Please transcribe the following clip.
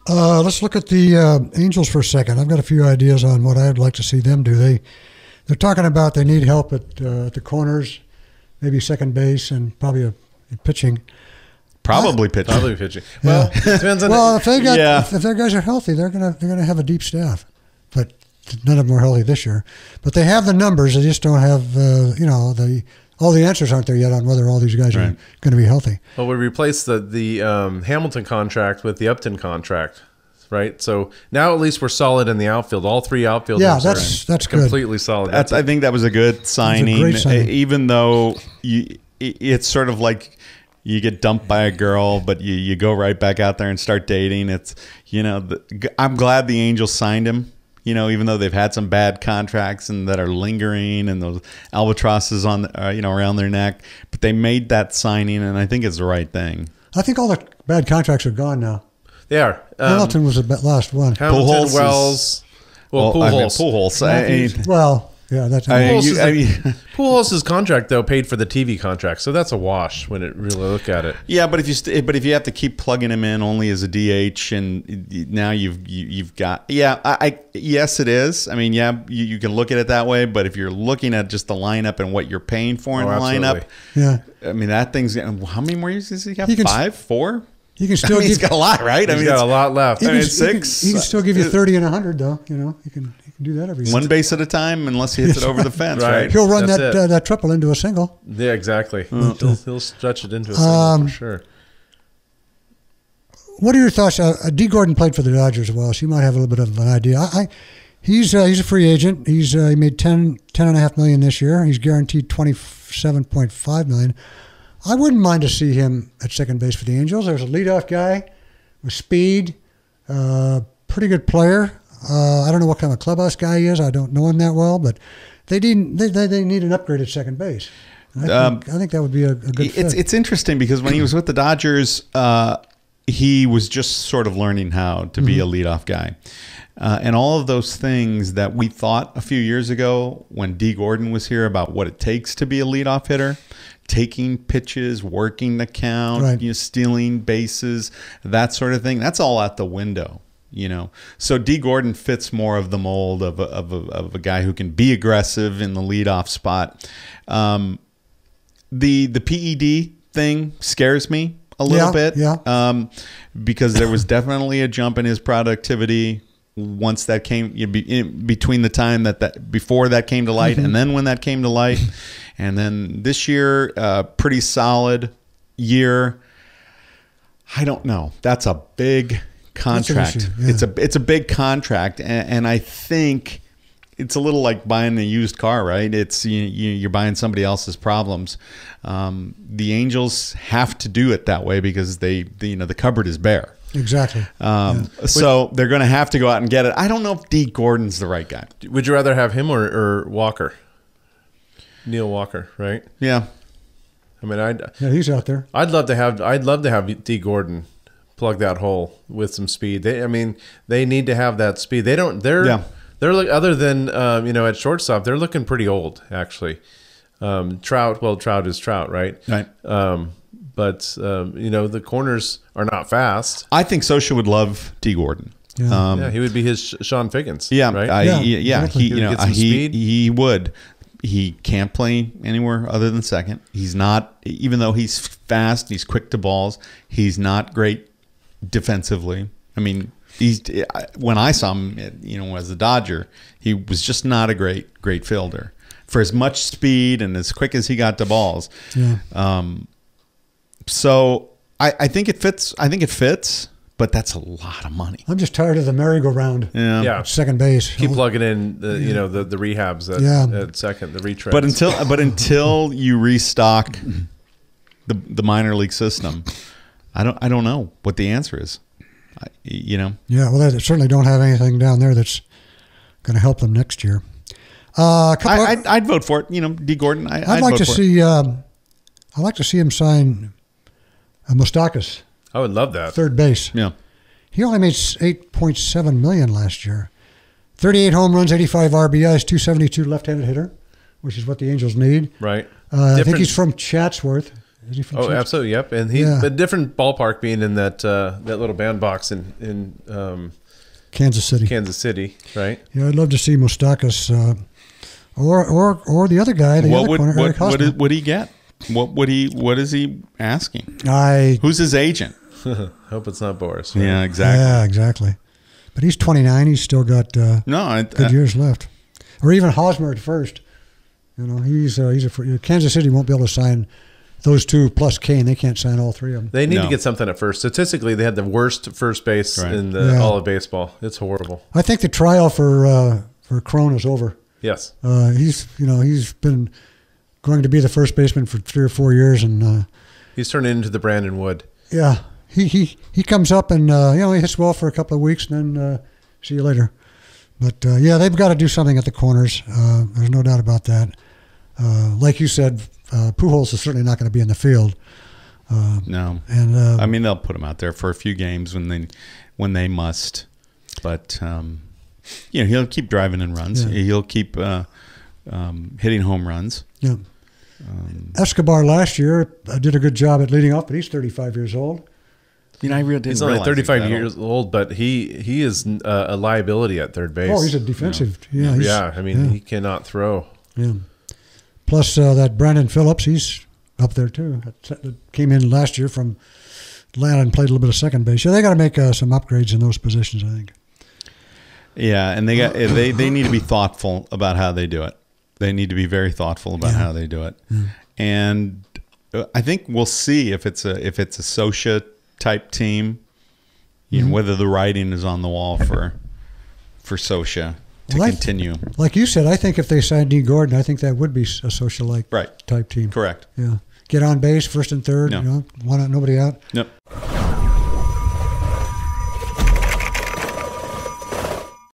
Let's look at the Angels for a second. I've got a few ideas on what I'd like to see them do. They're talking about they need help at the corners, maybe second base, and probably a pitching. Probably pitching. Probably pitching. Well, it depends on. Well, if their guys are healthy, they're gonna have a deep staff. But none of them are healthy this year. But they have the numbers. They just don't have all the answers aren't there yet on whether all these guys are going to be healthy. Well, we replaced the Hamilton contract with the Upton contract, right? So now at least we're solid in the outfield. All three outfielders that's completely solid. I think that was a good signing, great signing. Even though it's sort of like you get dumped by a girl, but you go right back out there and start dating. It's I'm glad the Angels signed him. Even though they've had some bad contracts and that are lingering and those albatrosses on, around their neck, but they made that signing, and I think it's the right thing. I think all the bad contracts are gone now. They are. Hamilton was the last one. Hamilton, Wells. Pujols. Well, yeah, that's. Pujols' contract though paid for the TV contract, so that's a wash when it really look at it. Yeah, but if you have to keep plugging him in only as a DH, and now you've got yes, it is. I mean, you can look at it that way, but if you're looking at just the lineup and what you're paying for in the lineup, I mean that thing's how many more years does he have? 5, 4. He can still. He's got a lot, right? He's got a lot left. It's 6. He can still give you 30 and 100, though. He can do that every one base at a time, unless he hits it over the fence, right? He'll run that triple into a single. Yeah, exactly. He'll stretch it into a single for sure. What are your thoughts? Dee Gordon played for the Dodgers as well. She might have a little bit of an idea. He's a free agent. He made $10.5 million this year. He's guaranteed $27.5 million. I wouldn't mind to see him at second base for the Angels. There's a leadoff guy with speed, pretty good player. I don't know what kind of clubhouse guy he is. I don't know him that well, but they need an upgrade at second base. I think that would be a good fit. It's interesting because when he was with the Dodgers, he was just sort of learning how to be a leadoff guy. And all of those things that we thought a few years ago when Dee Gordon was here about what it takes to be a leadoff hitter, taking pitches, working the count, stealing bases, that sort of thing, that's all out the window. So Dee Gordon fits more of the mold of a guy who can be aggressive in the leadoff spot. The PED thing scares me a little bit, because there was definitely a jump in his productivity once that came between the time before that came to light and then when that came to light, and then this year, pretty solid year. I don't know. That's a big contract. It's a big contract, and I think it's a little like buying a used car, right? It's you're buying somebody else's problems. The Angels have to do it that way because the cupboard is bare. Exactly. So they're going to have to go out and get it. I don't know if Dee Gordon's the right guy. Would you rather have him or Walker? Neil Walker, right? Yeah. I mean, he's out there. I'd love to have Dee Gordon plug that hole with some speed. They need to have that speed. They're like, other than at shortstop, they're looking pretty old actually. Trout is Trout, right? Right. But the corners are not fast. I think Scioscia would love Dee Gordon. Yeah, he would be his Sean Figgins. Yeah, right? He would. He can't play anywhere other than second. He's not, even though he's fast, he's quick to balls. He's not great defensively. I mean, when I saw him, as a Dodger, he was just not a great fielder for as much speed and as quick as he got to balls. Yeah. So I think it fits. But that's a lot of money. I'm just tired of the merry-go-round. Yeah. Second base. Keep plugging in the rehabs at second, the retreads. But until you restock the minor league system, I don't know what the answer is. Yeah, well, they certainly don't have anything down there that's going to help them next year. I'd vote for it. Dee Gordon. I'd like to see. I'd like to see him sign Moustakas. I would love that. Third base. Yeah. He only made $8.7 million last year. 38 home runs, 85 RBIs, 272 left-handed hitter, which is what the Angels need. Right. I think he's from Chatsworth. Is he from Oh, absolutely. Yep. And he's a different ballpark, being in that little bandbox in Kansas City. Kansas City, right? Yeah, I'd love to see Moustakas or the other guy, the other corner, Eric Hosmer. What did he get? What is he asking? Who's his agent? Hope it's not Boris. Right? Yeah, exactly. Yeah, exactly. But he's 29. He's still got good years left. Or even Hosmer at first. You know, he's Kansas City won't be able to sign those two plus Kane. They can't sign all three of them. They need to get something at first. Statistically, they had the worst first base in all of baseball. It's horrible. I think the trial for Crone is over. Yes. He's been going to be the first baseman for 3 or 4 years, and he's turning into the Brandon Wood. Yeah, he comes up and he hits well for a couple of weeks, and then see you later. But they've got to do something at the corners. There's no doubt about that. Like you said, Pujols is certainly not going to be in the field. No, and I mean, they'll put him out there for a few games when they must, but he'll keep driving in runs. Yeah. He'll keep hitting home runs. Yeah. Escobar last year did a good job at leading off, but he's 35 years old. He's only 35 years old, but he is a liability at third base. Oh, he's a defensive. He cannot throw. Yeah. Plus that Brandon Phillips, he's up there too. That came in last year from Atlanta and played a little bit of second base. Yeah, they got to make some upgrades in those positions, I think. Yeah, and they need to be thoughtful about how they do it. They need to be very thoughtful about how they do it. Mm. And I think we'll see if it's a Socia type team, whether the writing is on the wall for Socia to continue. Like you said, I think if they signed Dee Gordon, I think that would be a Socia-like type team. Correct. Yeah. Get on base, first and third, one out, nobody out. Yep.